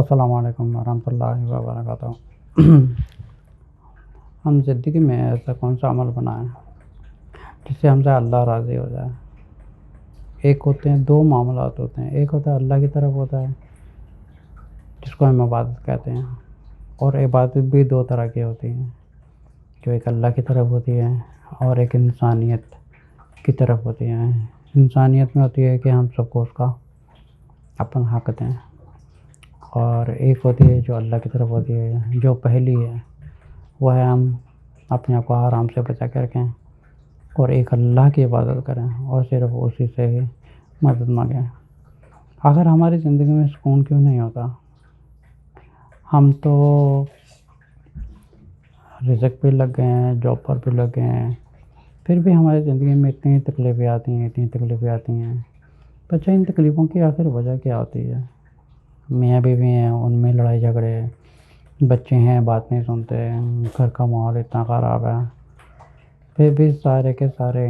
السلام علیکم ورحمۃ اللہ وبرکاتہ۔ ہم زندگی میں ایسا کون سا عمل بنائیں جس سے ہم سے اللہ راضی ہو جائے۔ ایک ہوتے ہیں دو معاملات ہوتے ہیں، ایک ہوتا ہے اللہ کی طرف ہوتا ہے جس کو ہم عبادت کہتے ہیں، اور عبادت بھی دو طرح کی ہوتی ہیں، جو ایک اللہ کی طرف ہوتی ہے اور ایک انسانیت کی طرف ہوتی ہے۔ انسانیت میں ہوتی ہے کہ ہم سب کو اس کا اپنا حق دیں، اور ایک ہوتی ہے جو اللہ کی طرف ہوتی ہے، جو پہلی ہے وہ ہے ہم اپنے آپ کو حرام سے بچا کے رکھیں اور ایک اللہ کی عبادت کریں اور صرف اسی سے ہی مدد مانگیں۔ اگر ہماری زندگی میں سکون کیوں نہیں ہوتا؟ ہم تو رزق پہ لگ گئے ہیں، جاب پر بھی لگ گئے ہیں، پھر بھی ہماری زندگی میں اتنی تکلیفیں آتی ہیں۔ بچہ ان تکلیفوں کی آخر وجہ کیا ہوتی ہے؟ میاں بیوی ہیں، ان میں لڑائی جھگڑے، بچے ہیں بات نہیں سنتے، گھر کا ماحول اتنا خراب ہے، پھر بھی سارے کے سارے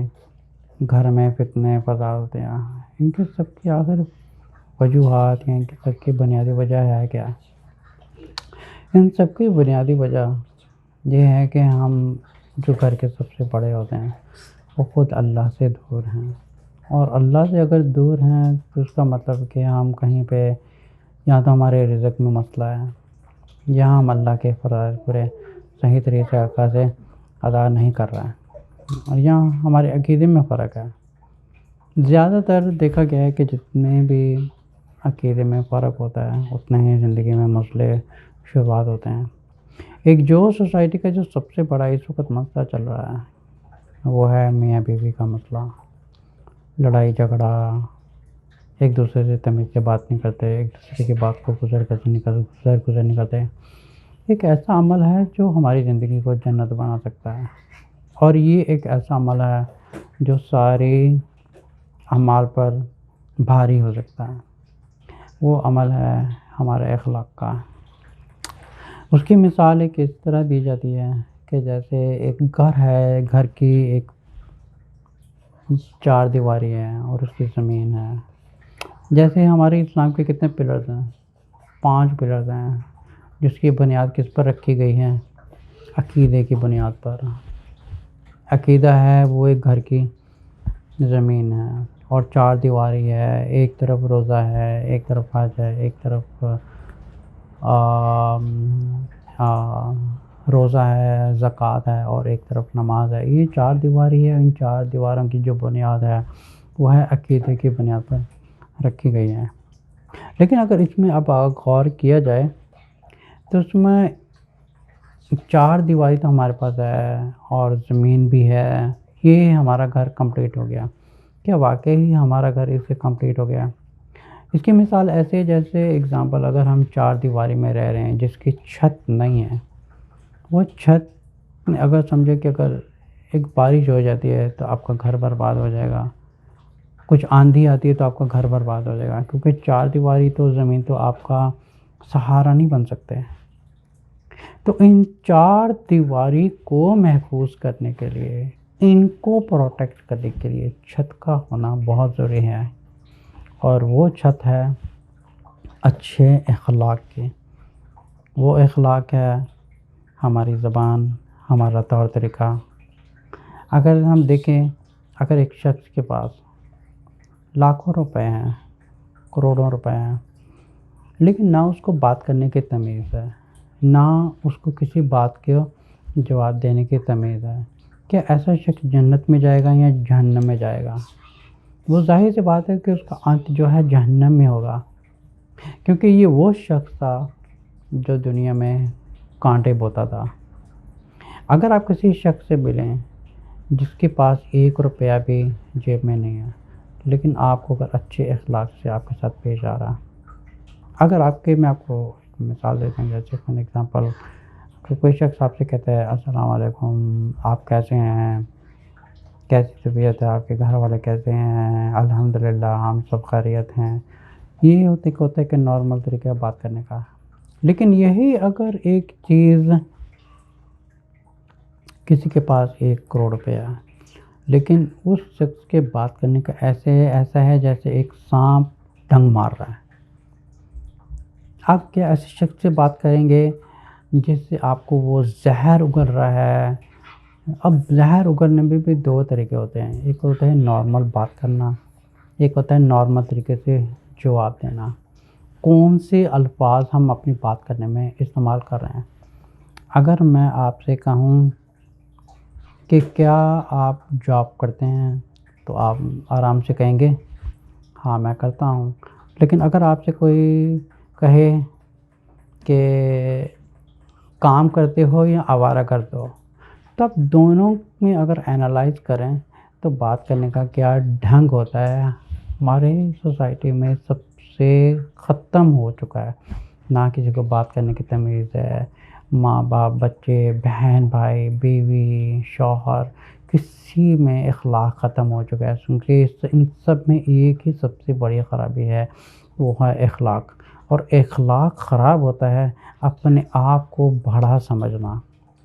گھر میں فتنے فساد ہوتے ہیں۔ ان کے سب کی آخر وجوہات یا ان کی سب کی بنیادی وجہ ہے کیا؟ ان سب کی بنیادی وجہ یہ ہے کہ ہم جو گھر کے سب سے بڑے ہوتے ہیں وہ خود اللہ سے دور ہیں، اور اللہ سے اگر دور ہیں تو اس کا مطلب کہ ہم کہیں پہ یا تو ہمارے رزق میں مسئلہ ہے، یا ہم اللہ کے فرائض پورے صحیح طریقے سے ادا نہیں کر رہے ہیں، اور یہاں ہمارے عقیدے میں فرق ہے۔ زیادہ تر دیکھا گیا ہے کہ جتنے بھی عقیدے میں فرق ہوتا ہے اتنے ہی زندگی میں مسئلے شروعات ہوتے ہیں۔ ایک جو سوسائٹی کا جو سب سے بڑا اس وقت مسئلہ چل رہا ہے وہ ہے میاں بیوی کا مسئلہ، لڑائی جھگڑا، ایک دوسرے سے تمیز سے بات نہیں کرتے، ایک دوسرے کی بات کو گزر نہیں کرتے۔ ایک ایسا عمل ہے جو ہماری زندگی کو جنت بنا سکتا ہے، اور یہ ایک ایسا عمل ہے جو ساری اعمال پر بھاری ہو سکتا ہے۔ وہ عمل ہے ہمارے اخلاق کا۔ اس کی مثال ایک اس طرح دی جاتی ہے کہ جیسے ایک گھر ہے، گھر کی ایک چار دیواری ہے اور اس کی زمین ہے۔ جیسے ہمارے اسلام کے کتنے پلرز ہیں؟ 5 پلرز ہیں، جس کی بنیاد کس پر رکھی گئی ہے؟ عقیدے کی بنیاد پر۔ عقیدہ ہے وہ ایک گھر کی زمین ہے، اور 4 دیواری ہے، ایک طرف روزہ ہے، ایک طرف حج ہے، ایک طرف روزہ ہے، زکوٰۃ ہے، اور ایک طرف نماز ہے۔ یہ 4 دیواری ہے، ان 4 دیواروں کی جو بنیاد ہے وہ ہے عقیدے کی بنیاد پر رکھی گئی ہے۔ لیکن اگر اس میں اب غور کیا جائے تو اس میں 4 دیواری تو ہمارے پاس ہے اور زمین بھی ہے، یہ ہمارا گھر کمپلیٹ ہو گیا۔ کیا واقعی ہمارا گھر اس سے کمپلیٹ ہو گیا؟ اس کی مثال ایسے ہے جیسے اگزامپل، اگر ہم 4 دیواری میں رہ رہے ہیں جس کی چھت نہیں ہے، وہ چھت اگر سمجھے کہ اگر ایک بارش ہو جاتی ہے تو آپ کا گھر برباد ہو جائے گا، کچھ آندھی آتی ہے تو آپ کا گھر برباد ہو جائے گا، کیونکہ 4 دیواری تو زمین تو آپ کا سہارا نہیں بن سکتے۔ تو ان 4 دیواری کو محفوظ کرنے کے لیے، ان کو پروٹیکٹ کرنے کے لیے چھت کا ہونا بہت ضروری ہے، اور وہ چھت ہے اچھے اخلاق کی۔ وہ اخلاق ہے ہماری زبان، ہمارا طور طریقہ۔ اگر ہم دیکھیں، اگر ایک شخص کے پاس لاکھوں روپے ہیں، کروڑوں روپے ہیں، لیکن نہ اس کو بات کرنے کی تمیز ہے، نہ اس کو کسی بات کے جواب دینے کی تمیز ہے، کیا ایسا شخص جنت میں جائے گا یا جہنم میں جائے گا؟ وہ ظاہر سی بات ہے کہ اس کا انت جو ہے جہنم میں ہوگا، کیونکہ یہ وہ شخص تھا جو دنیا میں کانٹے بوتا تھا۔ اگر آپ کسی شخص سے ملیں جس کے پاس 1 روپیہ بھی جیب میں نہیں ہے، لیکن آپ کو اگر اچھے اخلاق سے آپ کے ساتھ پیش آ رہا، اگر میں آپ کو مثال دیتا ہوں، جیسے فار ایگزامپل کہ کوئی شخص آپ سے کہتا ہے السلام علیکم، آپ کیسے ہیں، کیسی طبیعت ہے، آپ کے گھر والے کیسے ہیں؟ الحمدللہ ہم سب خیریت ہیں۔ یہ ہوتا ہے کہ نارمل طریقہ بات کرنے کا۔ لیکن یہی اگر ایک چیز کسی کے پاس 1 کروڑ روپیہ ہے، لیکن اس شخص کے بات کرنے کا ایسا ہے جیسے ایک سانپ ڈنگ مار رہا ہے، آپ کیا ایسے شخص سے بات کریں گے جس سے آپ کو وہ زہر اگل رہا ہے؟ اب زہر اگلنے میں بھی دو طریقے ہوتے ہیں، ایک ہوتا ہے نارمل بات کرنا، ایک ہوتا ہے نارمل طریقے سے جواب دینا۔ کون سے الفاظ ہم اپنی بات کرنے میں استعمال کر رہے ہیں؟ اگر میں آپ سے کہوں کہ کیا آپ جاب کرتے ہیں تو آپ آرام سے کہیں گے ہاں میں کرتا ہوں، لیکن اگر آپ سے کوئی کہے کہ کام کرتے ہو یا آوارہ کرتے ہو، تو آپ دونوں میں اگر اینالائز کریں تو بات کرنے کا کیا ڈھنگ ہوتا ہے ہمارے سوسائٹی میں سب سے ختم ہو چکا ہے۔ نہ کسی کو بات کرنے کی تمیز ہے، ماں باپ، بچے، بہن بھائی، بیوی، شوہر، کسی میں اخلاق ختم ہو چکا ہے، کیونکہ ان سب میں ایک ہی سب سے بڑی خرابی ہے، وہ ہے اخلاق۔ اور اخلاق خراب ہوتا ہے اپنے آپ کو بڑا سمجھنا،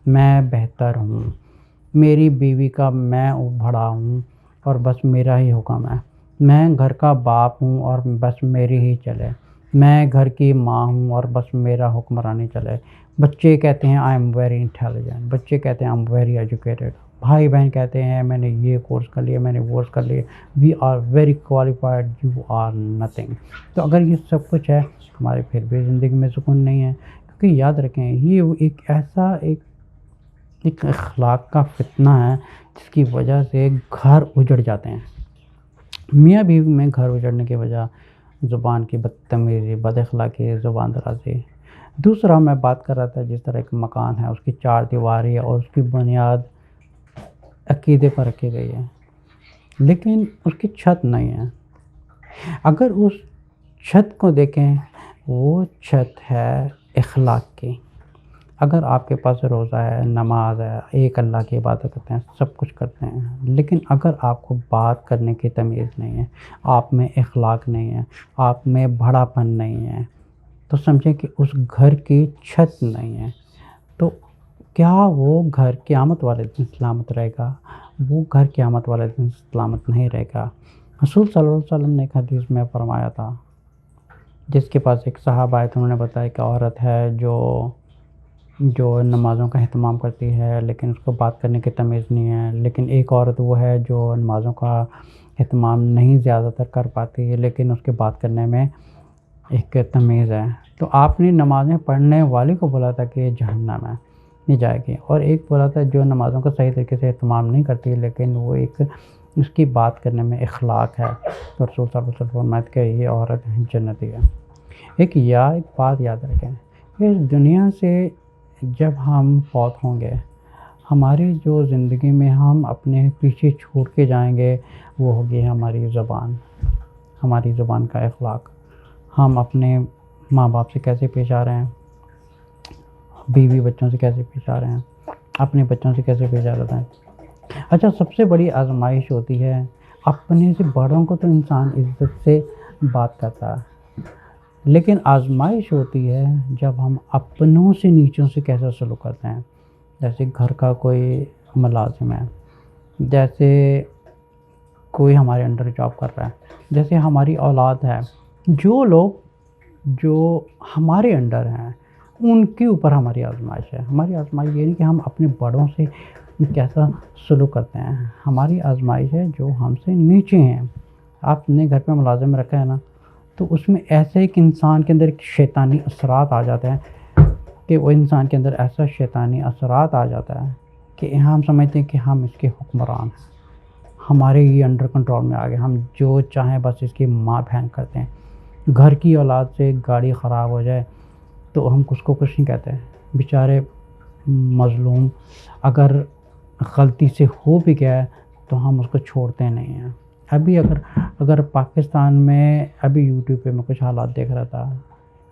میں بہتر ہوں، میری بیوی کا میں بڑا ہوں اور بس میرا ہی حکم ہے، میں گھر کا باپ ہوں اور بس میری ہی چلے، میں گھر کی ماں ہوں اور بس میرا حکمرانی چلے۔ بچے کہتے ہیں آئی ایم ویری انٹیلیجنٹ، بچے کہتے ہیں آئی ایم ویری ایجوکیٹڈ، بھائی بہن کہتے ہیں میں نے یہ کورس کر لیا، میں نے وہ کورس کر لیا، we are very qualified, you are nothing. تو اگر یہ سب کچھ ہے ہمارے پھر بھی زندگی میں سکون نہیں ہے، کیونکہ یاد رکھیں یہ ایک ایسا ایک اخلاق کا فتنہ ہے جس کی وجہ سے گھر اجڑ جاتے ہیں۔ میاں بیوی میں گھر اجڑنے کی وجہ زبان کی بدتمیزی، بد اخلاقی، زبان درازی۔ دوسرا میں بات کر رہا تھا جس طرح ایک مکان ہے، اس کی چار دیواری ہے اور اس کی بنیاد عقیدے پر رکھی گئی ہے، لیکن اس کی چھت نہیں ہے۔ اگر اس چھت کو دیکھیں، وہ چھت ہے اخلاق کی۔ اگر آپ کے پاس روزہ ہے، نماز ہے، ایک اللہ کی عبادت کرتے ہیں، سب کچھ کرتے ہیں، لیکن اگر آپ کو بات کرنے کی تمیز نہیں ہے، آپ میں اخلاق نہیں ہے، آپ میں بڑا پن نہیں ہے، تو سمجھیں کہ اس گھر کی چھت نہیں ہے۔ تو کیا وہ گھر قیامت والے دن سلامت رہے گا؟ وہ گھر قیامت والے دن سلامت نہیں رہے گا۔ رسول صلی اللہ علیہ وسلم نے ایک حدیث میں فرمایا تھا، جس کے پاس ایک صحابہ آئے تھے، انہوں نے بتایا کہ عورت ہے جو نمازوں کا اہتمام کرتی ہے لیکن اس کو بات کرنے کی تمیز نہیں ہے، لیکن ایک عورت وہ ہے جو نمازوں کا اہتمام نہیں زیادہ تر کر پاتی ہے لیکن اس کے بات کرنے میں ایک تمیز ہے۔ تو آپ نے نمازیں پڑھنے والی کو بولا تھا کہ یہ جہنم ہے، نہیں جائے گی، اور ایک بولا تھا جو نمازوں کا صحیح طریقے سے اہتمام نہیں کرتی لیکن وہ ایک اس کی بات کرنے میں اخلاق ہے، تو رسول صلی اللہ علیہ وسلم فرماتے کہ یہ عورت جنتی ہے۔ ایک بات یاد رکھیں، اس دنیا سے جب ہم فوت ہوں گے، ہماری جو زندگی میں ہم اپنے پیچھے چھوڑ کے جائیں گے وہ ہوگی ہماری زبان، ہماری زبان کا اخلاق۔ ہم اپنے ماں باپ سے کیسے پیش آ رہے ہیں، بیوی بچوں سے کیسے پیش آ رہے ہیں، اپنے بچوں سے کیسے پیش آ رہے ہیں۔ اچھا، سب سے بڑی آزمائش ہوتی ہے اپنے سے بڑوں کو تو انسان عزت سے بات کرتا ہے، لیکن آزمائش ہوتی ہے جب ہم اپنوں سے نیچوں سے کیسا سلوک کرتے ہیں۔ جیسے گھر کا کوئی ملازم ہے، جیسے کوئی ہمارے انڈر جاب کر رہا ہے، جیسے ہماری اولاد ہے، جو لوگ جو ہمارے انڈر ہیں ان کے اوپر ہماری آزمائش ہے۔ ہماری آزمائش یہ نہیں کہ ہم اپنے بڑوں سے کیسا سلوک کرتے ہیں، ہماری آزمائش ہے جو ہم سے نیچے ہیں۔ آپ نے گھر پہ ملازم رکھا ہے نا، تو اس میں ایسے ایک انسان کے اندر ایک شیطانی اثرات آ جاتے ہیں کہ وہ انسان کے اندر ایسا شیطانی اثرات آ جاتا ہے کہ ہم سمجھتے ہیں کہ ہم اس کے حکمران ہیں، ہمارے ہی انڈر کنٹرول میں آ گئے، ہم جو چاہیں بس اس کی ماں بہن کرتے ہیں۔ گھر کی اولاد سے گاڑی خراب ہو جائے تو ہم اس کو کچھ نہیں کہتے، بیچارے مظلوم اگر غلطی سے ہو بھی گیا ہے تو ہم اس کو چھوڑتے نہیں ہیں۔ ابھی اگر پاکستان میں ابھی یوٹیوب پہ میں کچھ حالات دیکھ رہا تھا،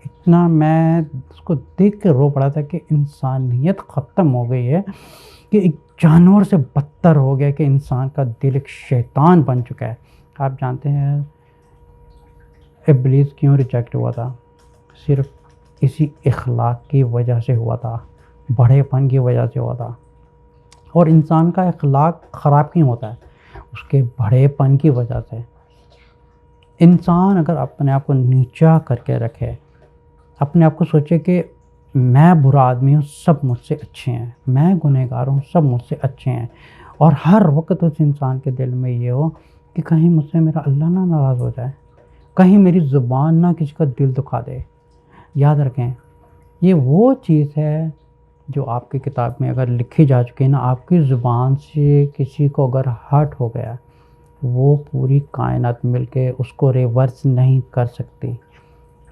اتنا میں اس کو دیکھ کے رو پڑا تھا کہ انسانیت ختم ہو گئی ہے، کہ ایک جانور سے بدتر ہو گیا، کہ انسان کا دل ایک شیطان بن چکا ہے۔ آپ جانتے ہیں ابلیس کیوں ریجیکٹ ہوا تھا؟ صرف اسی اخلاق کی وجہ سے ہوا تھا، بڑے پن کی وجہ سے ہوا تھا۔ اور انسان کا اخلاق خراب کیوں ہوتا ہے؟ اس کے بڑے پن کی وجہ سے۔ انسان اگر اپنے آپ کو نیچا کر کے رکھے اپنے آپ کو سوچے کہ میں برا آدمی ہوں، سب مجھ سے اچھے ہیں، میں گنہگار ہوں، سب مجھ سے اچھے ہیں، اور ہر وقت اس انسان کے دل میں یہ ہو کہ کہیں مجھ سے میرا اللہ نہ ناراض ہو جائے، کہیں میری زبان نہ کسی کا دل دکھا دے۔ یاد رکھیں، یہ وہ چیز ہے جو آپ کی کتاب میں اگر لکھی جا چکی ہے نا، آپ کی زبان سے کسی کو اگر ہرٹ ہو گیا، وہ پوری کائنات مل کے اس کو ریورس نہیں کر سکتی۔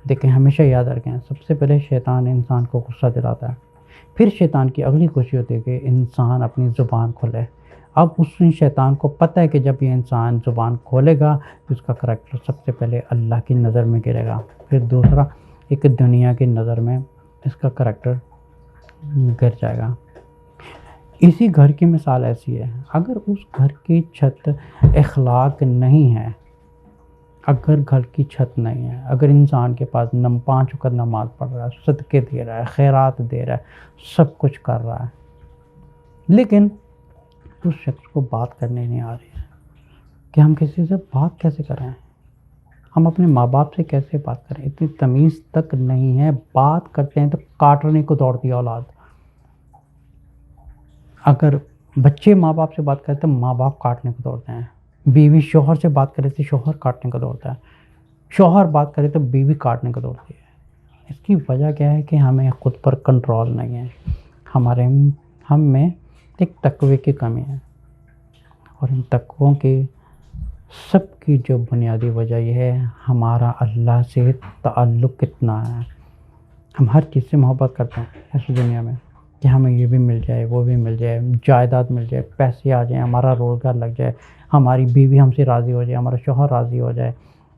دیکھیں، ہمیشہ یاد رکھیں، سب سے پہلے شیطان انسان کو غصہ دلاتا ہے، پھر شیطان کی اگلی خوشی ہوتی ہے کہ انسان اپنی زبان کھولے۔ اب اس شیطان کو پتہ ہے کہ جب یہ انسان زبان کھولے گا تو اس کا کریکٹر سب سے پہلے اللہ کی نظر میں گرے گا، پھر دوسرا ایک دنیا کی نظر میں اس کا کریکٹر گر جائے گا۔ اسی گھر کی مثال ایسی ہے، اگر اس گھر کی چھت اخلاق نہیں ہے، اگر گھر کی چھت نہیں ہے، اگر انسان کے پاس 5 وقت نماز پڑھ رہا ہے، صدقے دے رہا ہے، خیرات دے رہا ہے، سب کچھ کر رہا ہے، لیکن اس شخص کو بات کرنے نہیں آ رہی ہے کہ ہم کسی سے بات کیسے کریں، ہم اپنے ماں باپ سے کیسے بات کریں، اتنی تمیز تک نہیں ہے، بات کرتے ہیں تو کاٹنے کو دوڑتی ہے اولاد۔ اگر بچے ماں باپ سے بات کرتے ہیں، ماں باپ کاٹنے کو دوڑتے ہیں، بیوی شوہر سے بات کرے تو شوہر کاٹنے کو دوڑتا ہے، شوہر بات کرے تو بیوی کاٹنے کو دوڑتی ہے۔ اس کی وجہ کیا ہے کہ ہمیں خود پر کنٹرول نہیں ہے، ہم میں ایک تقوی کی کمی ہے، اور ان تقووں کی سب کی جو بنیادی وجہ یہ ہے ہمارا اللہ سے تعلق کتنا ہے۔ ہم ہر چیز سے محبت کرتے ہیں اس دنیا میں کہ ہمیں یہ بھی مل جائے، وہ بھی مل جائے، جائیداد مل جائے، پیسے آ جائیں، ہمارا روزگار لگ جائے، ہماری بیوی ہم سے راضی ہو جائے، ہمارا شوہر راضی ہو جائے،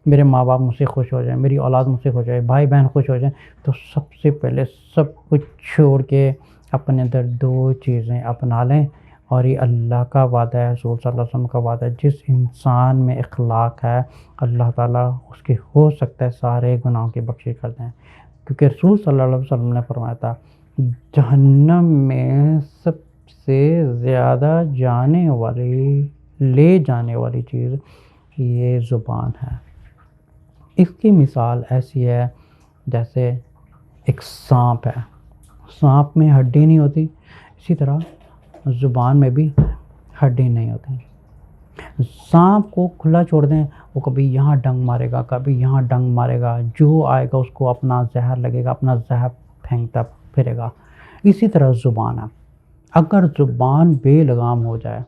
میرے ماں باپ مجھ سے خوش ہو جائیں، میری اولاد مجھ سے خوش ہو جائے، بھائی بہن خوش ہو جائیں، تو سب سے پہلے سب کچھ چھوڑ کے اپنے اندر 2 چیزیں اپنا لیں، اور یہ اللہ کا وعدہ ہے، رسول صلی اللہ علیہ وسلم کا وعدہ ہے، جس انسان میں اخلاق ہے اللہ تعالیٰ اس کے ہو سکتا ہے سارے گناہوں کی بخشش کر دیں، کیونکہ رسول صلی اللہ علیہ وسلم نے فرمایا تھا جہنم میں سب سے زیادہ لے جانے والی چیز یہ زبان ہے۔ اس کی مثال ایسی ہے جیسے ایک سانپ ہے، سانپ میں ہڈی نہیں ہوتی، اسی طرح زبان میں بھی ہڈی نہیں ہوتی۔ سانپ کو کھلا چھوڑ دیں، وہ کبھی یہاں ڈنگ مارے گا، کبھی یہاں ڈنگ مارے گا، جو آئے گا اس کو اپنا زہر لگے گا، اپنا زہر پھینکتا پھرے گا۔ اسی طرح زبان ہے، اگر زبان بے لگام ہو جائے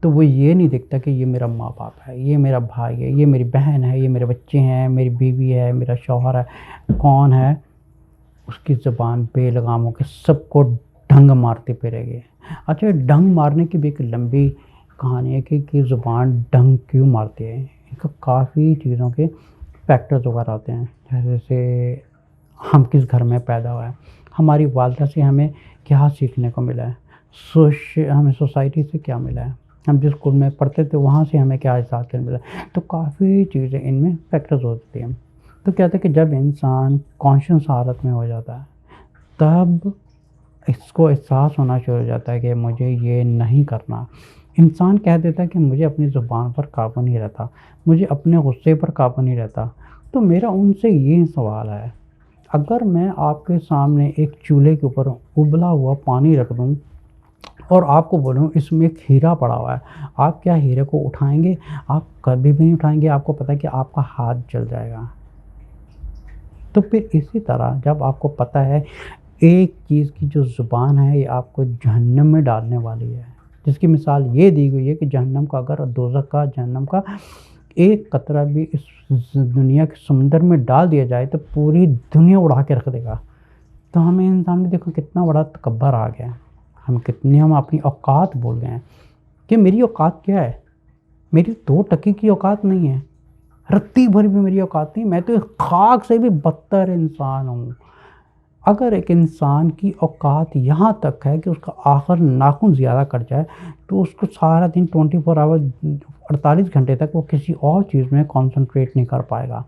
تو وہ یہ نہیں دیکھتا کہ یہ میرا ماں باپ ہے، یہ میرا بھائی ہے، یہ میری بہن ہے، یہ میرے بچے ہیں، میری بیوی ہے، میرا شوہر ہے، کون ہے، اس کی زبان بے لگام ہو کے سب کو ڈنگ مارتے پھرے گی۔ اچھا، ڈنگ مارنے کی بھی ایک لمبی کہانی ہے کہ زبان ڈنگ کیوں مارتی ہے، ان کا کافی چیزوں کے فیکٹرز وغیرہ ہوتے ہیں، جیسے ہم کس گھر میں پیدا ہوئے ہیں، ہماری والدہ سے ہمیں کیا سیکھنے کو ملا ہے، ہمیں سوسائٹی سے کیا ملا ہے، ہم جس اسکول میں پڑھتے تھے وہاں سے ہمیں کیا احساس ملا، تو کافی چیزیں ان میں فیکٹرز ہوتی ہیں۔ تو کہتے ہیں کہ جب انسان کانشیس حالت میں ہو جاتا ہے تب اس کو احساس ہونا شروع ہو جاتا ہے کہ مجھے یہ نہیں کرنا۔ انسان کہہ دیتا ہے کہ مجھے اپنی زبان پر قابو نہیں رہتا، مجھے اپنے غصے پر قابو نہیں رہتا۔ تو میرا ان سے یہ سوال ہے، اگر میں آپ کے سامنے ایک چولہے کے اوپر ابلا ہوا پانی رکھ دوں اور آپ کو بولوں اس میں ایک ہیرا پڑا ہوا ہے، آپ کیا ہیرے کو اٹھائیں گے؟ آپ کبھی بھی نہیں اٹھائیں گے، آپ کو پتہ ہے کہ آپ کا ہاتھ جل جائے گا۔ تو پھر اسی طرح جب آپ کو پتہ ہے ایک چیز کی جو زبان ہے یہ آپ کو جہنم میں ڈالنے والی ہے، جس کی مثال یہ دی گئی ہے کہ جہنم کا اگر دوزخ کا جہنم کا ایک قطرہ بھی اس دنیا کے سمندر میں ڈال دیا جائے تو پوری دنیا اڑا کے رکھ دے گا۔ تو ہمیں انسان میں دیکھو کتنا بڑا تکبر آ گیا ہے، ہم اپنی اوقات بول گئے ہیں کہ میری اوقات کیا ہے، میری 2 ٹکی کی اوقات نہیں ہے، رتی بھر بھی میری اوقات نہیں، میں تو خاک سے بھی بدتر انسان ہوں۔ اگر ایک انسان کی اوقات یہاں تک ہے کہ اس کا آخر ناخن زیادہ کٹ جائے تو اس کو سارا دن 24 آور 48 گھنٹے تک وہ کسی اور چیز میں کانسنٹریٹ نہیں کر پائے گا،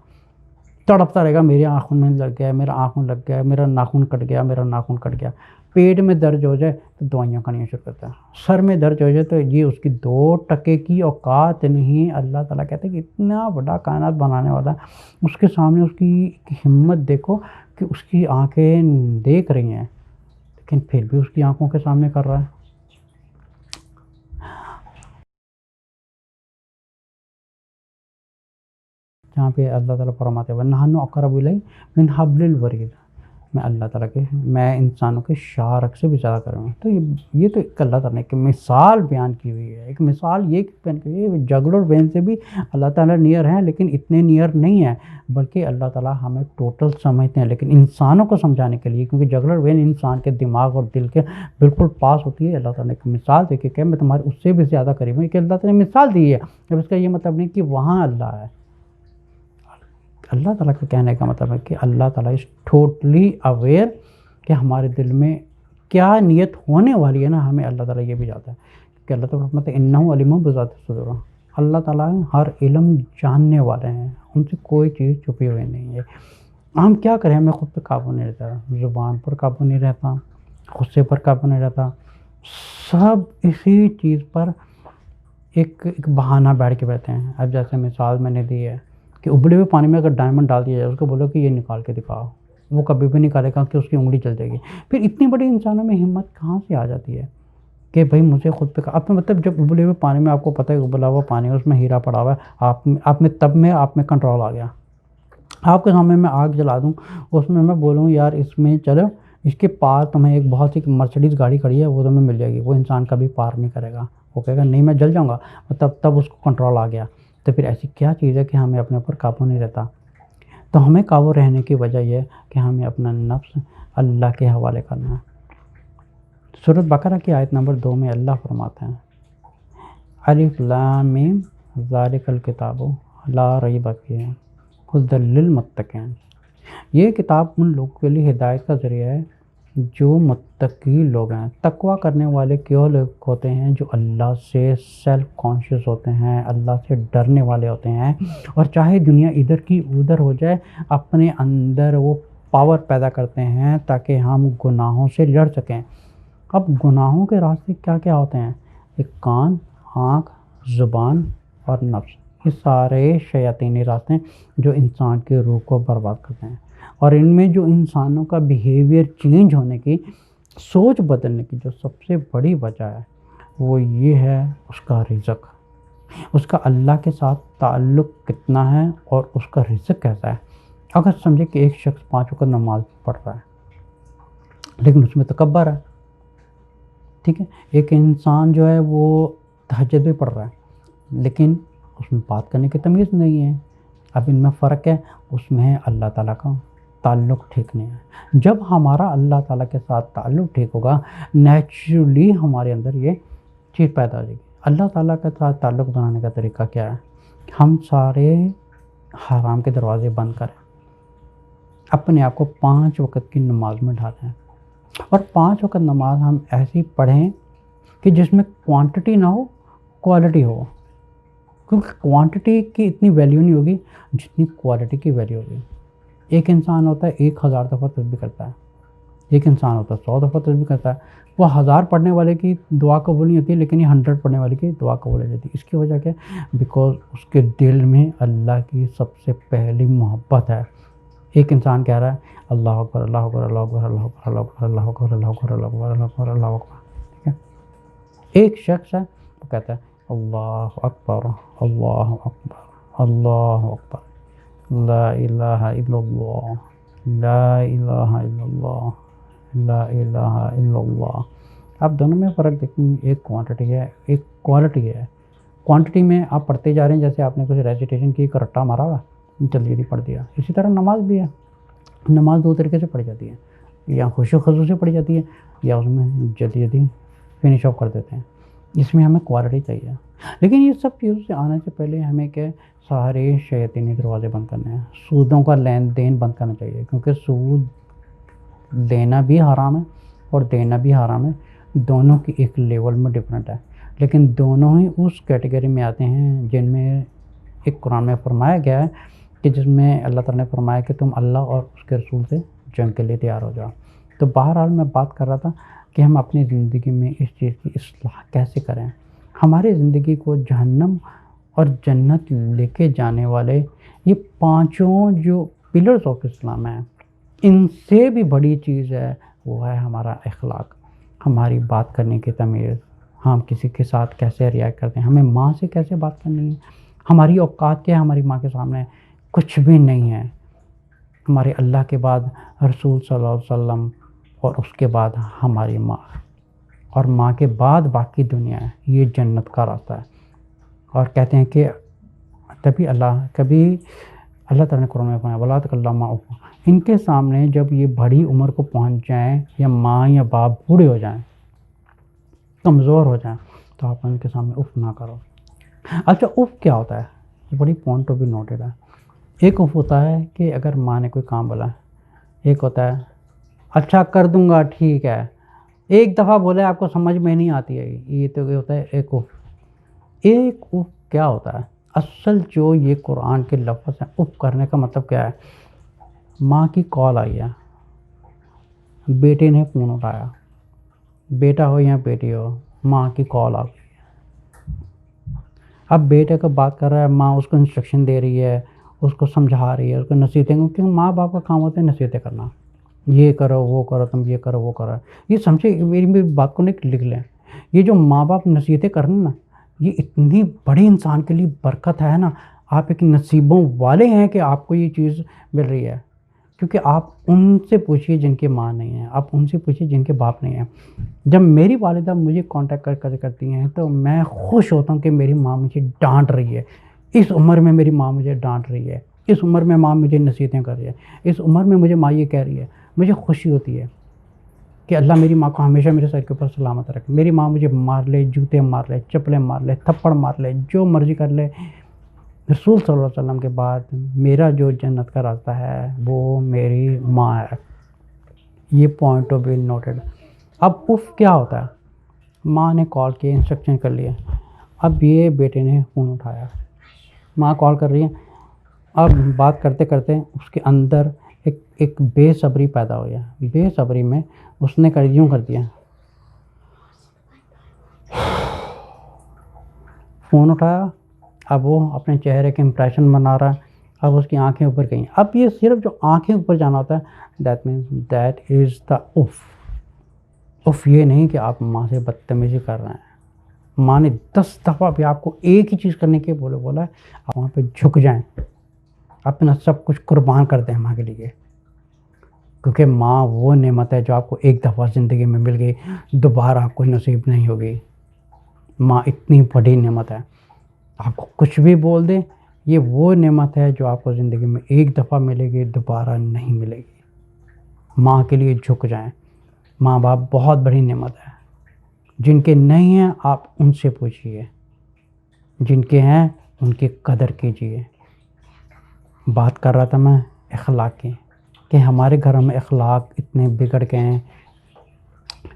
تڑپتا رہے گا، میرے آنکھوں میں لگ گیا، میرا آنکھوں لگ گیا، میرا ناخن کٹ گیا، میرا ناخن کٹ گیا۔ پیٹ میں درد ہو جائے تو دوائیاں کھانی شروع کرتا ہے، سر میں درد ہو جائے تو یہ اس کی 2% کی اوقات نہیں۔ اللہ تعالیٰ کہتے ہیں کہ اتنا بڑا کائنات بنانے والا ہے، اس کے سامنے اس کی ہمت دیکھو کہ اس کی آنکھیں دیکھ رہی ہیں لیکن پھر بھی اس کی آنکھوں کے سامنے کر رہا ہے۔ جہاں پہ اللہ تعالیٰ فرماتے ہیں وَنَحْنُ أَقْرَبُ إِلَيْهِ مِنْ حَبْلِ الْوَرِيدِ، میں اللہ تعالیٰ کے، میں انسانوں کے شارک سے بھی زیادہ کروں گا۔ تو یہ تو ایک اللہ تعالیٰ نے ایک مثال بیان کی ہوئی ہے، ایک مثال یہ بیان کی ہوئی ہے، جگلر وین سے بھی اللہ تعالیٰ نیئر ہیں لیکن اتنے نیئر نہیں ہیں، بلکہ اللہ تعالیٰ ہمیں ٹوٹل سمجھتے ہیں لیکن انسانوں کو سمجھانے کے لیے، کیونکہ جگلر وین انسان کے دماغ اور دل کے بالکل پاس ہوتی ہے۔ اللہ تعالیٰ نے ایک مثال دے کے کہ میں تمہارے اس سے بھی زیادہ قریب ہوں، کہ اللہ تعالیٰ نے مثال دی ہے۔ اب اس کا یہ مطلب نہیں کہ وہاں اللہ ہے، اللہ تعالیٰ کا کہنے کا مطلب ہے کہ اللہ تعالیٰ از ٹوٹلی اویئر کہ ہمارے دل میں کیا نیت ہونے والی ہے نا، ہمیں اللہ تعالیٰ یہ بھی جانتا ہے کہ اللہ تعالیٰ فرماتے ہیں انہ علیم بذات الصدور، اللہ تعالیٰ ہر علم جاننے والے ہیں، ان سے کوئی چیز چھپی ہوئی نہیں ہے۔ ہم کیا کریں، ہمیں خود پہ قابو نہیں رہتا، زبان پر قابو نہیں رہتا، غصے پر قابو نہیں رہتا، سب اسی چیز پر ایک بہانہ بیٹھ کے بیٹھے ہیں۔ اب جیسے مثال میں نے دی ہے کہ ابلے ہوئے پانی میں اگر ڈائمنڈ ڈال دیا جائے، اس کو بولو کہ یہ نکال کے دکھاؤ، وہ کبھی بھی نکالے گا کہ اس کی انگلی چل جائے گی۔ پھر اتنی بڑی انسانوں میں ہمت کہاں سے آ جاتی ہے کہ بھائی مجھے خود پہ اب مطلب جب ابلے ہوئے پانی میں، آپ کو پتہ ہے ابلا ہوا پانی ہے، اس میں ہیرا پڑا ہوا ہے، آپ میں کنٹرول آ گیا، آپ کے سامنے میں آگ جلا دوں، اس میں بولوں یار اس میں چلو، اس کے پار تمہیں ایک بہت ہی مرسڈیز گاڑی کھڑی ہے وہ تمہیں مل جائے گی، وہ انسان کبھی پار نہیں کرے گا، وہ کہے گا نہیں میں جل جاؤں گا، تب اس کو کنٹرول آ گیا۔ تو پھر ایسی کیا چیز ہے کہ ہمیں اپنے اوپر قابو نہیں رہتا؟ تو ہمیں قابو رہنے کی وجہ یہ ہے کہ ہمیں اپنا نفس اللہ کے حوالے کرنا ہے۔ سورۃ بقرہ کی آیت نمبر 2 میں اللہ فرماتے ہیں الف لام میم ذالک الکتاب لا ریب فیہ ھدی للمتقین، یہ کتاب ان لوگوں کے لیے ہدایت کا ذریعہ ہے جو متقی لوگ ہیں۔ تقویٰ کرنے والے کیوں لوگ ہوتے ہیں؟ جو اللہ سے سیلف کانشیس ہوتے ہیں، اللہ سے ڈرنے والے ہوتے ہیں، اور چاہے دنیا ادھر کی ادھر ہو جائے اپنے اندر وہ پاور پیدا کرتے ہیں تاکہ ہم گناہوں سے لڑ سکیں۔ اب گناہوں کے راستے کیا کیا ہوتے ہیں؟ ایک کان، آنکھ، زبان اور نفس، یہ سارے شیاطینی راستے ہیں جو انسان کی روح کو برباد کرتے ہیں، اور ان میں جو انسانوں کا بیہیویئر چینج ہونے کی، سوچ بدلنے کی جو سب سے بڑی وجہ ہے وہ یہ ہے اس کا رزق، اس کا اللہ کے ساتھ تعلق کتنا ہے اور اس کا رزق کیسا ہے۔ اگر سمجھے کہ ایک شخص 5 وقت نماز پڑھ رہا ہے لیکن اس میں تکبر ہے، ٹھیک ہے، ایک انسان جو ہے وہ تہجد بھی پڑھ رہا ہے لیکن اس میں بات کرنے کی تمیز نہیں ہے، اب ان میں فرق ہے، اس میں اللہ تعالیٰ کا تعلق ٹھیک نہیں ہے۔ جب ہمارا اللہ تعالیٰ کے ساتھ تعلق ٹھیک ہوگا، نیچرلی ہمارے اندر یہ چیز پیدا ہو جائے گی۔ اللہ تعالیٰ کے ساتھ تعلق بنانے کا طریقہ کیا ہے؟ ہم سارے حرام کے دروازے بند کریں، اپنے آپ کو 5 وقت کی نماز میں ڈالیں، اور 5 وقت نماز ہم ایسی پڑھیں کہ جس میں کوانٹٹی نہ ہو، کوالٹی ہو، کیونکہ کوانٹٹی کی اتنی ویلیو نہیں ہوگی جتنی کوالٹی کی ویلیو ہوگی۔ ایک انسان ہوتا ہے 1000 دفعہ تسبیح کرتا ہے، ایک انسان ہوتا ہے 100 دفعہ تسبیح کرتا ہے، وہ 1000 پڑھنے والے کی دعا قبول نہیں ہوتی لیکن یہ 100 پڑھنے والے کی دعا قبول ہو جاتی ہے۔ اس کی وجہ کیا ہے؟ بیکاز اس کے دل میں اللہ کی سب سے پہلی محبت ہے۔ ایک انسان کہہ رہا ہے اللہ اکبر اللہ اکبر اللہ اکبر اللہ اکبر اللہ اکبر اللہ اکبر اللہ اکبر اللہ اکبر اللہ اکبر اللہ اکبر، ٹھیک ہے، ایک شخص ہے وہ کہتا ہے اللہ اکبر اللہ اکبر اللہ اکبر لا الہ الا اللہ لا الہ الا اللہ لا الہ الا اللہ۔ آپ دونوں میں فرق دیکھیں، ایک کوانٹٹی ہے ایک کوالٹی ہے۔ کوانٹٹی میں آپ پڑھتے جا رہے ہیں، جیسے آپ نے کچھ ریسیٹیشن کی، ایک رٹا مارا ہوا جلدی جلدی پڑھ دیا، اسی طرح نماز بھی ہے۔ نماز 2 طریقے سے پڑھی جاتی ہے، یا خوشی و خضوع سے پڑھی جاتی ہے یا اس میں جلدی جلدی فنش آف کر دیتے ہیں، اس میں ہمیں کوالٹی چاہیے۔ لیکن یہ سب چیزوں سے آنے سے پہلے ہمیں کہ سارے شیطانی دروازے بند کرنے ہیں، سودوں کا لین دین بند کرنا چاہیے، کیونکہ سود لینا بھی حرام ہے اور دینا بھی حرام ہے، دونوں کی ایک لیول میں ڈفرینٹ ہے، لیکن دونوں ہی اس کیٹیگری میں آتے ہیں جن میں ایک قرآن میں فرمایا گیا ہے کہ جس میں اللہ تعالیٰ نے فرمایا کہ تم اللہ اور اس کے رسول سے جنگ کے لیے تیار ہو جاؤ۔ تو بہرحال میں بات کر رہا تھا کہ ہم اپنی زندگی میں اس چیز کی اصلاح کیسے کریں. ہماری زندگی کو جہنم اور جنت لے کے جانے والے یہ پانچوں جو پلرز آف اسلام ہیں، ان سے بھی بڑی چیز ہے وہ ہے ہمارا اخلاق، ہماری بات کرنے کی تمیز، ہم کسی کے ساتھ کیسے ریئیکٹ کرتے ہیں، ہمیں ماں سے کیسے بات کرنی ہے. ہماری اوقات کیا ہے ہماری ماں کے سامنے؟ کچھ بھی نہیں ہے. ہمارے اللہ کے بعد رسول صلی اللہ علیہ وسلم، اور اس کے بعد ہماری ماں، اور ماں کے بعد باقی دنیا ہے. یہ جنت کا راستہ ہے. اور کہتے ہیں کہ کبھی اللہ تعالیٰ نے قرآن میں فرمایا وَلَا تَكَلَّمُوا، ان کے سامنے جب یہ بڑی عمر کو پہنچ جائیں یا ماں یا باپ بوڑھے ہو جائیں، کمزور ہو جائیں، تو آپ ان کے سامنے اف نہ کرو. اچھا اف کیا ہوتا ہے؟ یہ بڑی پوائنٹ ٹو بی نوٹڈ ہے. ایک اف ہوتا ہے کہ اگر ماں نے کوئی کام بولا، ایک ہوتا ہے اچھا کر دوں گا ٹھیک ہے، ایک دفعہ بولے آپ کو سمجھ میں نہیں آتی ہے. یہ تو یہ ہوتا ہے ایک اف. ایک اف کیا ہوتا ہے؟ اصل جو یہ قرآن کے لفظ ہیں اف کرنے کا مطلب کیا ہے؟ ماں کی کال آئی ہے، بیٹے نے فون اٹھایا، بیٹا ہو یا بیٹی ہو، ماں کی کال آ گئی. اب بیٹے کو بات کر رہا ہے، ماں اس کو انسٹرکشن دے رہی ہے، اس کو سمجھا رہی ہے، اس کو نصیحتیں، کیونکہ ماں باپ کا کام ہوتا ہے نصیحتیں کرنا، یہ کرو وہ کرو، تم یہ کرو وہ کرو. یہ سمجھے، میری بات کو نہیں لکھ لیں. یہ جو ماں باپ نصیحتیں کرنا نا، یہ اتنی بڑی انسان کے لیے برکت ہے نا. آپ ایک نصیبوں والے ہیں کہ آپ کو یہ چیز مل رہی ہے. کیونکہ آپ ان سے پوچھیے جن کے ماں نہیں ہیں، آپ ان سے پوچھیے جن کے باپ نہیں ہیں. جب میری والدہ مجھے کانٹیکٹ کرتی ہیں تو میں خوش ہوتا ہوں کہ میری ماں مجھے ڈانٹ رہی ہے. اس عمر میں میری ماں مجھے ڈانٹ رہی ہے، اس عمر میں ماں مجھے نصیحتیں کر رہی ہے، اس عمر میں مجھے ماں یہ کہہ رہی ہے. مجھے خوشی ہوتی ہے کہ اللہ میری ماں کو ہمیشہ میرے سر کے اوپر سلامت رکھے. میری ماں مجھے مار لے، جوتے مار لے، چپلیں مار لے، تھپڑ مار لے، جو مرضی کر لے، رسول صلی اللہ علیہ وسلم کے بعد میرا جو جنت کا راستہ ہے وہ میری ماں ہے. یہ پوائنٹ آف ویو نوٹڈ. اب اف کیا ہوتا ہے؟ ماں نے کال کی، انسٹرکشن کر لیے. اب یہ بیٹے نے فون اٹھایا، ماں کال کر رہی ہے. اب بات کرتے کرتے اس کے اندر ایک بے صبری پیدا ہو گیا. بے صبری میں اس نے یوں کر دیا، فون اٹھایا. اب وہ اپنے چہرے کے امپریشن بنا رہا ہے. اب اس کی آنکھیں اوپر گئیں. اب یہ صرف جو آنکھیں اوپر جانا ہوتا ہے، that means that is the if. If یہ نہیں کہ آپ ماں سے بدتمیزی کر رہے ہیں. ماں نے 10 دفعہ بھی آپ کو ایک ہی چیز کرنے کے بولا ہے، آپ وہاں پہ جھک جائیں، اپنا سب کچھ قربان کر دیں ماں کے لیے. کیونکہ ماں وہ نعمت ہے جو آپ کو ایک دفعہ زندگی میں مل گئی، دوبارہ آپ کو نصیب نہیں ہوگی. ماں اتنی بڑی نعمت ہے. آپ کو کچھ بھی بول دیں، یہ وہ نعمت ہے جو آپ کو زندگی میں ایک دفعہ ملے گی، دوبارہ نہیں ملے گی. ماں کے لیے جھک جائیں. ماں باپ بہت بڑی نعمت ہے. جن کے نہیں ہیں آپ ان سے پوچھیے، جن کے ہیں ان کی قدر کیجیے. بات کر رہا تھا میں اخلاق کی، کہ ہمارے گھروں میں اخلاق اتنے بگڑ گئے ہیں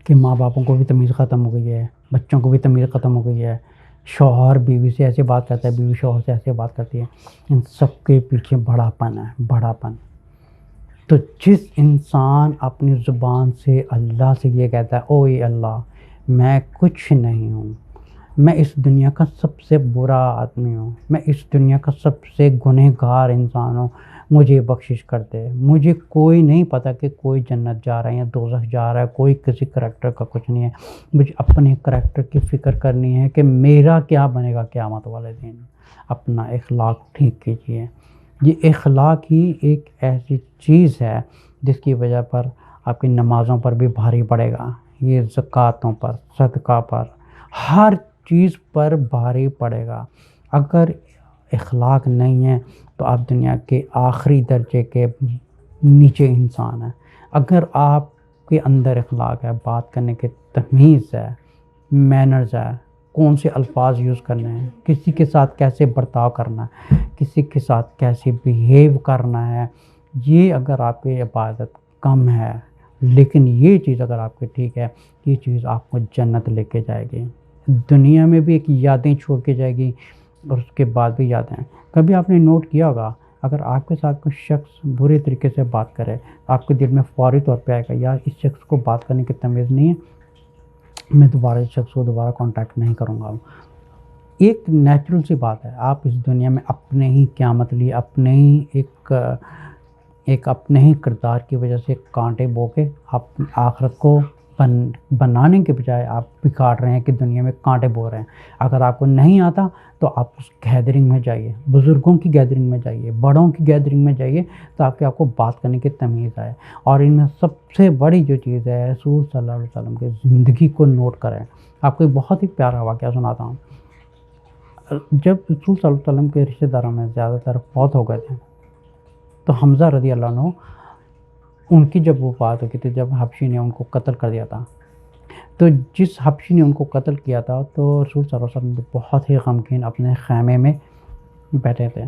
کہ ماں باپوں کو بھی تمیز ختم ہو گئی ہے، بچوں کو بھی تمیز ختم ہو گئی ہے. شوہر بیوی سے ایسے بات کرتا ہے، بیوی شوہر سے ایسے بات کرتی ہے. ان سب کے پیچھے بڑا پن ہے، بڑا پن. تو جس انسان اپنی زبان سے اللہ سے یہ کہتا ہے، اوے اللہ میں کچھ نہیں ہوں، میں اس دنیا کا سب سے برا آدمی ہوں، میں اس دنیا کا سب سے گنہگار انسان ہوں، مجھے بخشش کر دے. مجھے کوئی نہیں پتہ کہ کوئی جنت جا رہا ہے یا دوزخ جا رہا ہے، کوئی کسی کریکٹر کا کچھ نہیں ہے. مجھے اپنے کریکٹر کی فکر کرنی ہے کہ میرا کیا بنے گا قیامت والے دن. اپنا اخلاق ٹھیک کیجیے. یہ اخلاق ہی ایک ایسی چیز ہے جس کی وجہ پر آپ کی نمازوں پر بھی بھاری پڑے گا، یہ زکوٰۃوں پر، صدقہ پر، ہر چیز پر بھاری پڑے گا. اگر اخلاق نہیں ہے تو آپ دنیا کے آخری درجے کے نیچے انسان ہیں. اگر آپ کے اندر اخلاق ہے، بات کرنے کے تمیز ہے، مینرز ہے، کون سے الفاظ یوز کرنے ہیں، کسی کے ساتھ کیسے برتاؤ کرنا ہے، کسی کے ساتھ کیسے بیہیو کرنا ہے، یہ اگر آپ کی عبادت کم ہے لیکن یہ چیز اگر آپ کی ٹھیک ہے، یہ چیز آپ کو جنت لے کے جائے گی. دنیا میں بھی ایک یادیں چھوڑ کے جائے گی اور اس کے بعد بھی یادیں. کبھی آپ نے نوٹ کیا ہوگا اگر آپ کے ساتھ کوئی شخص برے طریقے سے بات کرے آپ کے دل میں فوری طور پہ آئے گا یار اس شخص کو بات کرنے کی تمیز نہیں ہے، میں دوبارہ اس شخص کو دوبارہ کانٹیکٹ نہیں کروں گا۔ ایک نیچرل سی بات ہے، آپ اس دنیا میں اپنے ہی قیامت لیے اپنے ہی ایک اپنے ہی کردار کی وجہ سے کانٹے بو کے آپ آخرت کو بنانے کے بجائے آپ بگاڑ رہے ہیں کہ دنیا میں کانٹے بو رہے ہیں۔ اگر آپ کو نہیں آتا تو آپ اس گیدرنگ میں جائیے، بزرگوں کی گیدرنگ میں جائیے، بڑوں کی گیدرنگ میں جائیے تاکہ آپ کو بات کرنے کی تمیز آئے۔ اور ان میں سب سے بڑی جو چیز ہے رسول صلی اللہ علیہ وسلم کی زندگی کو نوٹ کریں۔ آپ کو ایک بہت ہی پیارا واقعہ سناتا ہوں۔ جب رسول صلی اللہ علیہ وسلم کے رشتہ داروں میں زیادہ تر فوت ہو گئے تھے تو حمزہ رضی اللہ عنہ ان کی جب وفات ہو گئی تھی، جب حبشی نے ان کو قتل کر دیا تھا، تو جس حبشی نے ان کو قتل کیا تھا تو رسول صلی اللہ علیہ وسلم بہت ہی غمگین اپنے خیمے میں بیٹھے تھے،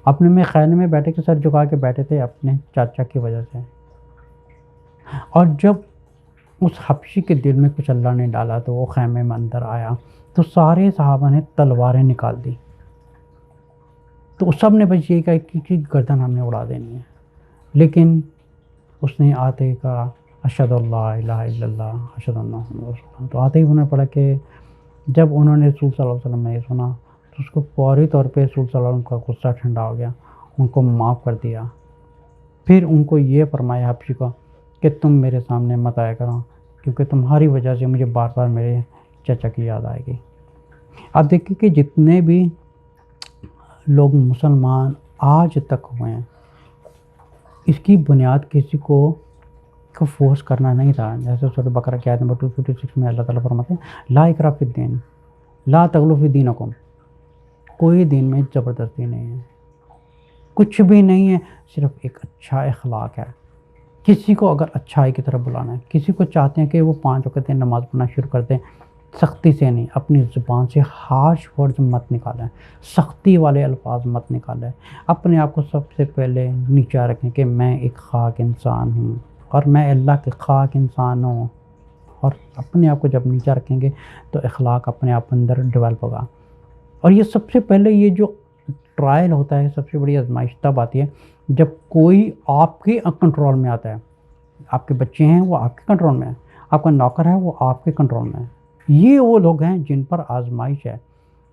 اپنے میں خیمے میں بیٹھے کے سر جھکا کے بیٹھے تھے اپنے چاچا کی وجہ سے۔ اور جب اس حبشی کے دل میں کچھ اللہ نے ڈالا تو وہ خیمے میں اندر آیا تو سارے صحابہ نے تلواریں نکال دی، تو سب نے بس یہی کہا کہ گردن ہم نے اڑا دینی ہے، لیکن اس نے آتے ہی کہا اشہد اللہ الہ الا اللہ اشہد ان محمد رسول اللہ۔ تو آتے ہی انہوں نے پڑھا کہ جب انہوں نے رسول صلی اللہ علیہ وسلم نے یہ سنا تو اس کو فوری طور پہ رسول صلی اللہ علیہ وسلم کا غصہ ٹھنڈا ہو گیا، ان کو معاف کر دیا۔ پھر ان کو یہ فرمایا حبشی کو کہ تم میرے سامنے مت آیا کرو کیونکہ تمہاری وجہ سے مجھے بار بار میرے چچا کی یاد آئے گی۔ آپ دیکھیں کہ جتنے بھی لوگ مسلمان آج تک ہوئے ہیں اس کی بنیاد کسی کو فورس کرنا نہیں تھا۔ جیسے سورۃ بقرہ کی آیت نمبر 256 میں اللہ تعالیٰ فرماتے ہیں لا اکراہ فی الدین لا تغلوا فی دینکم، کوئی دین میں زبردستی نہیں ہے، کچھ بھی نہیں ہے، صرف ایک اچھا اخلاق ہے۔ کسی کو اگر اچھائی کی طرف بلانا ہے، کسی کو چاہتے ہیں کہ وہ 5 وقت نماز پڑھنا شروع کر دیں، سختی سے نہیں، اپنی زبان سے ہارش ورڈز مت نکالیں، سختی والے الفاظ مت نکالیں، اپنے آپ کو سب سے پہلے نیچا رکھیں کہ میں ایک خاک انسان ہوں اور میں اللہ کے خاک انسان ہوں۔ اور اپنے آپ کو جب نیچا رکھیں گے تو اخلاق اپنے آپ اندر ڈیولپ ہوگا۔ اور یہ سب سے پہلے یہ جو ٹرائل ہوتا ہے، سب سے بڑی آزمائش تب آتی ہے جب کوئی آپ کے کنٹرول میں آتا ہے۔ آپ کے بچے ہیں وہ آپ کے کنٹرول میں ہیں، آپ کا نوکر ہے وہ آپ کے کنٹرول میں ہے۔ یہ وہ لوگ ہیں جن پر آزمائش ہے۔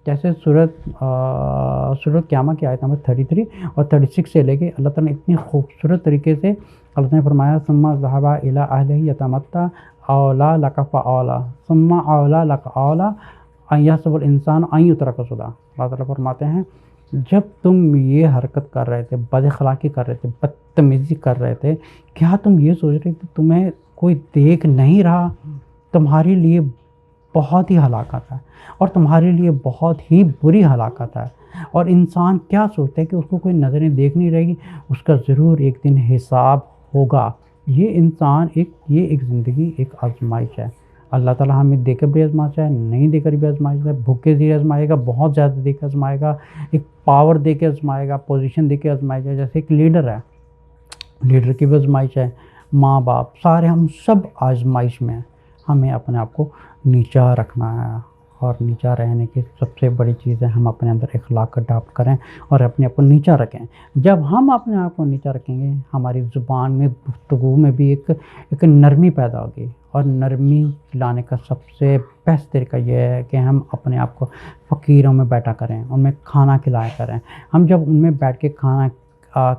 جیسے سورۃ قیامہ کی آیت نمبر 33 اور 36 سے لے کے اللہ تعالیٰ نے اتنی خوبصورت طریقے سے اللہ نے فرمایا ثم ذهب الى اهله يتمتع اولا لك فاولا ثم اولا لك اولا ان يحسب الانسان ان يترك سدى۔ اللہ تعالیٰ فرماتے ہیں جب تم یہ حرکت کر رہے تھے، بد اخلاقی کر رہے تھے، بدتمیزی کر رہے تھے، کیا تم یہ سوچ رہے کہ تمہیں کوئی دیکھ نہیں رہا؟ تمہارے لیے بہت ہی ہلاکت ہے اور تمہارے لیے بہت ہی بری ہلاکت ہے۔ اور انسان کیا سوچتا ہے کہ اس کو کوئی نظریں دیکھ نہیں رہے گی، اس کا ضرور ایک دن حساب ہوگا۔ یہ انسان یہ ایک زندگی ایک آزمائش ہے۔ اللہ تعالیٰ ہمیں دے کر بھی آزمائش ہے، نہیں دے کر بھی آزمائش ہے، بھوکے سے آزمائے گا، بہت زیادہ دے کے آزمائے گا، ایک پاور دے کے آزمائے گا، پوزیشن دے کے آزمائے گا۔ جیسے ایک لیڈر ہے، لیڈر کی بھی آزمائش ہے، ماں باپ سارے ہم سب آزمائش میں ہیں۔ ہمیں اپنے آپ کو نیچا رکھنا ہے اور نیچا رہنے کی سب سے بڑی چیز ہے ہم اپنے اندر اخلاق اڈاپٹ کریں اور اپنے آپ کو نیچا رکھیں۔ جب ہم اپنے آپ کو نیچا رکھیں گے ہماری زبان میں گفتگو میں بھی ایک نرمی پیدا ہوگی، اور نرمی لانے کا سب سے بیسٹ طریقہ یہ ہے کہ ہم اپنے آپ کو فقیروں میں بیٹھا کریں، ان میں کھانا کھلایا کریں۔ ہم جب ان میں بیٹھ کے کھانا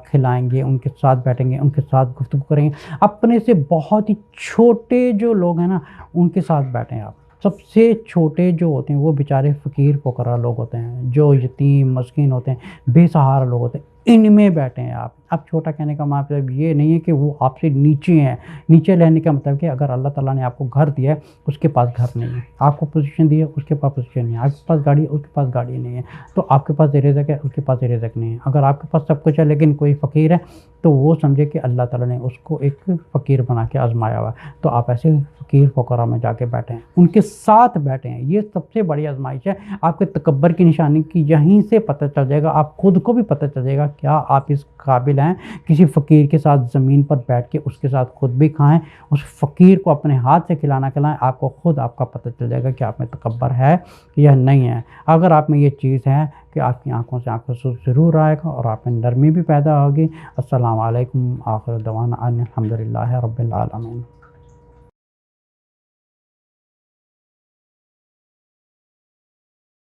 کھلائیں گے، ان کے ساتھ بیٹھیں گے، ان کے ساتھ گفتگو کریں گے، اپنے سے بہت ہی چھوٹے جو لوگ ہیں نا ان کے ساتھ بیٹھیں آپ۔ سب سے چھوٹے جو ہوتے ہیں وہ بیچارے فقیر فقراء لوگ ہوتے ہیں، جو یتیم مسکین ہوتے ہیں، بے سہارا لوگ ہوتے ہیں، ان میں بیٹھیں ہیں آپ۔ اب چھوٹا کہنے کا مطلب یہ نہیں ہے کہ وہ آپ سے نیچے ہیں، نیچے لینے کا مطلب کہ اگر اللہ تعالیٰ نے آپ کو گھر دیا ہے اس کے پاس گھر نہیں ہے، آپ کو پوزیشن دی ہے اس کے پاس پوزیشن نہیں ہے، آپ کے پاس گاڑی ہے اس کے پاس گاڑی نہیں ہے، تو آپ کے پاس رزق ہے اس کے پاس رزق نہیں ہے۔ اگر آپ کے پاس سب کچھ ہے لیکن کوئی فقیر ہے تو وہ سمجھے کہ اللہ تعالیٰ نے اس کو ایک فقیر بنا کے آزمایا ہوا ہے، تو آپ ایسے فقیر فقراء میں جا کے بیٹھیں، ان کے ساتھ بیٹھیں۔ یہ سب سے بڑی آزمائش ہے۔ آپ کے تکبر کی نشانی کی یہیں سے پتہ چل جائے گا، آپ خود کو بھی پتہ چل جائے گا کیا آپ اس قابل ہیں کسی فقیر کے ساتھ زمین پر بیٹھ کے اس کے ساتھ خود بھی کھائیں، اس فقیر کو اپنے ہاتھ سے کھلانا کھلائیں، آپ کو خود آپ کا پتہ چل جائے گا کہ آپ میں تکبر ہے یا نہیں ہے۔ اگر آپ میں یہ چیز ہے کہ آپ کی آنکھوں سے آنکھوں سے ضرور آئے گا اور آپ میں نرمی بھی پیدا ہوگی۔ السلام علیکم، آخر دعوانا ان الحمد للہ رب العالمین۔